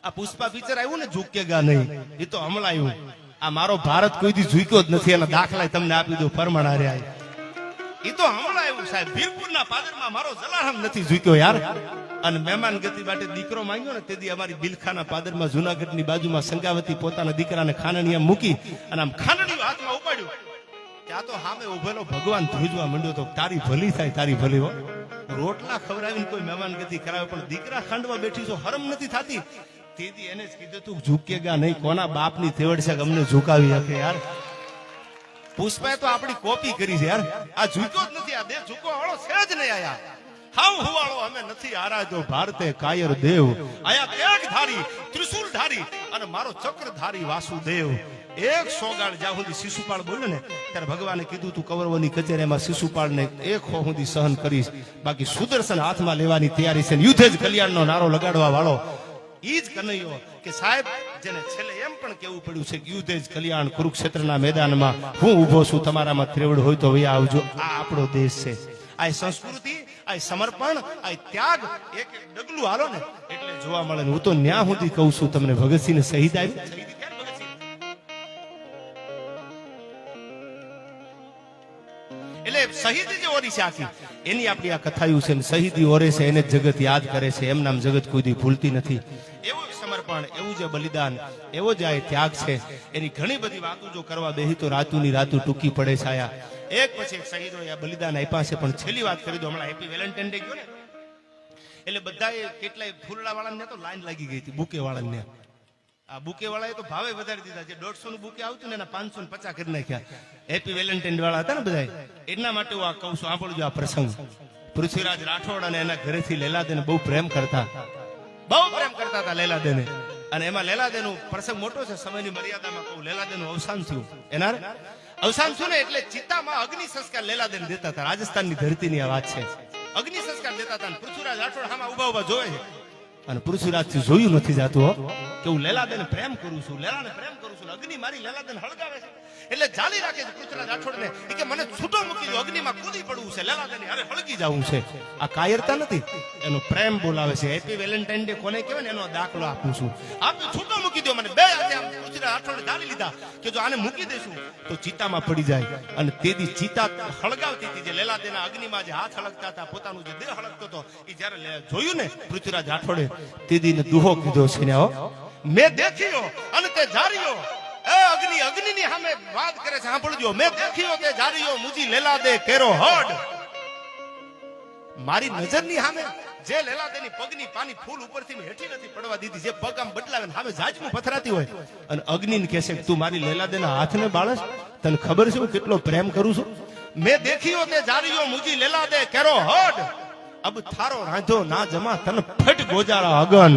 આ પુષ્પા પિક્ચર આવ્યું ને ઝૂકેગા નહીં, એ તો હમણાં આવ્યું. આ મારો ભારત કોઈ દી ઝૂક્યો જ નથી, એના દાખલા તમને આપી દઉં પરમાણ હારે. એ તો હમણાં આવ્યું સાહેબ. વીરપુરના પાદરમાં મારો જલારામ નથી ઝૂક્યો યાર. અને મહેમાન ગતિ માટે દીકરો માંગ્યો ને તેથી અમારી બિલખાના પાદરમાં જુનાગઢની બાજુમાં સંગાવતી પોતાના દીકરાને ખાનણીયા મૂકી અને આમ ખાનણીયું હાથમાં ઉપાડ્યું. ત્યાં તો સામે ઉભેલો ભગવાન ધ્રુજવા માંડ્યો તો તારી ભલી થાય, તારી ભલી હો. રોટલા ખવડાવીને કોઈ મહેમાન ગતિ કરાવે પણ દીકરા ખાંડવા બેઠી છો, હરમ નથી થતી. તેથી એને જ કીધું તું ઝૂકેગા નહીં. કોના બાપની તેવડ છે અમને ઝુકાવી શકે યાર. પુષ્પાએ તો આપણી કોપી કરી છે યાર. આ ઝૂક્યો જ નથી, આ દેશ ઝૂકવા વાળો છે જ નહીં. આયા હાવ હુવાળો અમે નથી હારાજો ભારતે કાયર દેવ. આયા ત્યાગ ધારી, ત્રિશુલ ધારી અને મારો ચક્ર ધારી વાસુદેવ. એક સોગાળ જ્યાં સુધી શિશુપાળ બોલ્યો ને ત્યારે ભગવાને કીધું તું કૌરવોની કચેરીમાં શિશુપાળને એક હો સુધી સહન કરીશ, બાકી સુદર્શન હાથમાં લેવાની તૈયારી છે. યુદ્ધ જ કલ્યાણનો નારો લગાડવા વાળો ઈ જ કનૈયો કે સાહેબ જેને છેલ્લે એમ પણ કેવું પડ્યું છે કે યુદ્ધ જ કલ્યાણ. કુરુક્ષેત્રના મેદાનમાં હું ઊભો છું, તમારામાં ત્રેવડ હોય તો વયા આવજો. આ આપણો દેશ છે. આ સંસ્કૃતિ, આ સમર્પણ, આ ત્યાગ, એક એક ડગલું હાલો ને એટલે જોવા મળે. હું તો ન્યા સુધી કહું છું તમને, ભગતસિંહ શહીદ આવ્યું. એટલે શહીદી જે ઓરી છે આખી એની આપણી આ કથાયું છે. શહીદી ઓરે છે એને જગત યાદ કરે છે. એમ નામ જગત કોઈ દી ભૂલતી નથી. એવું સમર્પણ, એવું જે બલિદાન, એવો જે આ ત્યાગ છે એની ઘણી બધી વાતો જો કરવા બેહી તો રાતુની રાતું ટૂંકી પડે છે. આયા એક પછી એક શહીદો આ બલિદાન આપ્યા છે. પણ છેલ્લી વાત કરી દો, હમણાં હેપી વેલેન્ટાઇન ડે ગયો ને એટલે બધાએ કેટલાય ફૂલડા વાળાને તો લાઈન લાગી ગઈ હતી. બુકે વાળાને આ બુકે વાળાએ તો ભાવે વધારી દીધા. જે 150 નું બુકે આવતું ને એના 550 કરી નાખ્યા. હેપી વેલેન્ટાઇન વાળા હતા ને બધા, એના માટે હું આ કહું છું. આપણો આ પ્રસંગ પૃથ્વીરાજ રાઠોડ અને એના ઘરેથી લેલાદેને બહુ પ્રેમ કરતા, બહુ પ્રેમ કરતા હતા લેલાદેને. અને એમાં લેલાદેનો પ્રસંગ મોટો છે. સમયની મર્યાદામાં કહું, લેલાદેનું અવસાન થયું. એના અવસાન થયું ને એટલે ચિત્તામાં અગ્નિ સંસ્કાર લેલાદેને દેતા હતા. રાજસ્થાનની ધરતીની આ વાત છે. અગ્નિ સંસ્કાર દેતા હતા. પૃથ્વીરાજ રાઠોડ આમાં ઉભા ઉભા જોવે છે અને પૃથ્વીરાજ થી જોયું નથી જાતું કે હું લેલાદેને પ્રેમ કરું છું, લેલાને પ્રેમ કરું છું. અગ્નિ મારી લેલાદેને હળગાવે છે એટલે જાળી રાખે છે પૃથ્વીરાજ રાઠોડને કે મને છૂટો મૂકી દો, અગ્નિમાં કૂદી પડવું છે, લેલાદેની હારે હળગી જવું છે. આ કાયરતા નથી, એનો પ્રેમ બોલાવે છે. હેપી વેલેન્ટાઇન ડે કોને કહેવાય ને એનો દાખલો આપું છું. આપણે છૂટો મૂકી દો મને. બે હાથે આમ પૃથ્વીરાજ રાઠોડે જાળી લીધા કે જો આને મૂકી દેશું તો ચિતામાં પડી જાય. અને તેથી ચિતા હળગાવતી હતી. જે લેલાદેના અગ્નિમાં જે હાથ હળગતા હતા, પોતાનું જે દેહ હળગતો હતો, એ જયારે જોયું ને પૃથ્વીરાજ રાઠોડે તેદીને દુહો કીધો છે ને, મેં દેખ્યો અને તે જાર્યો. એ અગ્નિ અગ્નિની સામે વાત કરે છે, સાંભળજો. મેં દેખ્યો તે જાર્યો, મુજી લેલાદે કેરો હડ. મારી નજરની સામે જે લેલાદેની પગની પાની ફૂલ ઉપરથી હેઠી નથી પડવા દીધી. જે પગ આમ બદલાવે સામે જાજમું પથરાતી હોય અને અગ્નિને કહે છે કે તું મારી લેલાદેના હાથને બાળસ, તને ખબર છે હું કેટલો પ્રેમ કરું છું. મેં દેખ્યો તે જાર્યો, મુજી લેલાદે કેરો હડ. અબ થારો રાંધો ના જમા તન ફટ ગોજારા અગન.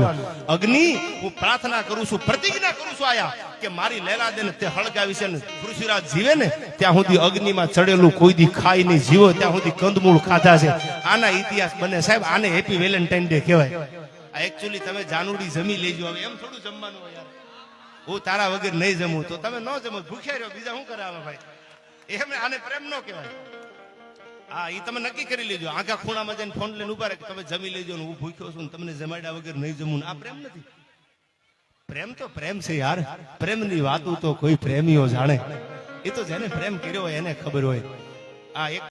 અગ્નિ હું પ્રાર્થના કરું છું, પ્રતિજ્ઞા કરું છું આયા કે મારી લેલાદેને તે હળગાવી છે ને પૃથ્વીરાજ જીવે ને ત્યાં સુધી અગ્નિમાં ચડેલું કોઈ દી ખાઈ નહીં, જીવો ત્યાં સુધી કંદમૂળ ખાધા છે. આના ઇતિહાસ બને સાહેબ. આને હેપી વેલેન્ટાઇન ડે કહેવાય. આ એકચ્યુઅલી તમે જાનુડી જમી લેજો. હવે એમ થોડું જમવાનું હોય યાર. હું તારા વગર નહીં જમું તો તમે ન જમો, ભૂખ્યા રહ્યો, બીજા શું કરે આવા ભાઈ? એમ આને પ્રેમ ન કહેવાય. હા, એ તમે નક્કી કરી લેજો. આખા ખૂણામાં જઈને ફોન લઈને ઉભા રહે તમે જમી લેજો ને હું ભૂખ્યો છું ને તમને જમાડ્યા વગર નહીં જમું. આ પ્રેમ નથી. પ્રેમ તો પ્રેમ છે યાર. પ્રેમની વાતો તો કોઈ પ્રેમીઓ જાણે. એ તો જેને પ્રેમ કર્યો હોય એને ખબર હોય. આ એક